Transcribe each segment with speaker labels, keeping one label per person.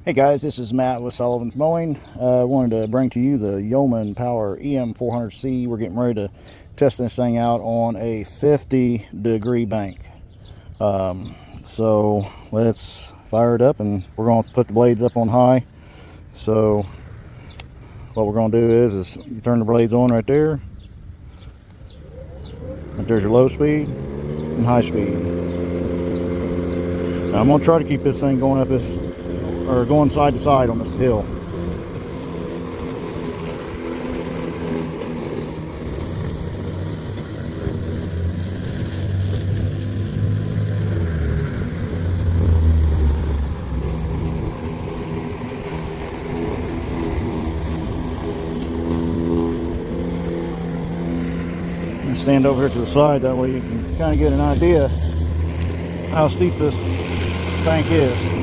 Speaker 1: Hey guys, this is Matt with Sullivan's Mowing. I wanted to bring to you the Yeoman Power eM400C. We're getting ready to test this thing out on a 50-degree bank. So let's fire it up, and we're going to put the blades up on high. So what we're going to do is you turn the blades on right there. And there's your low speed and high speed. Now I'm going to try to keep this thing going up this, or going side to side on this hill. Stand over here to the side, that way you can kind of get an idea how steep this bank is.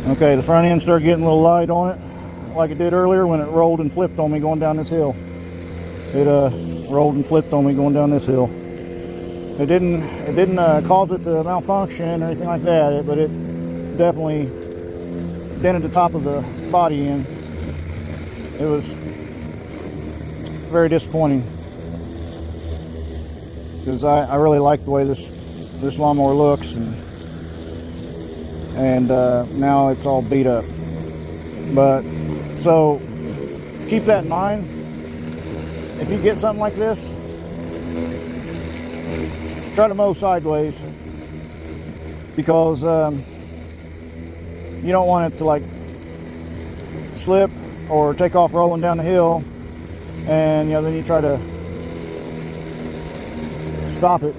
Speaker 1: Okay, the front end started getting a little light on it, like it did earlier when it rolled and flipped on me going down this hill. It rolled and flipped on me going down this hill. It didn't cause it to malfunction or anything like that, but it definitely dented the top of the body in. It was very disappointing, because I really like the way this lawnmower looks, and now it's all beat up. But so keep that in mind. If you get something like this, try to mow sideways, because you don't want it to like slip or take off rolling down the hill, and then you try to stop it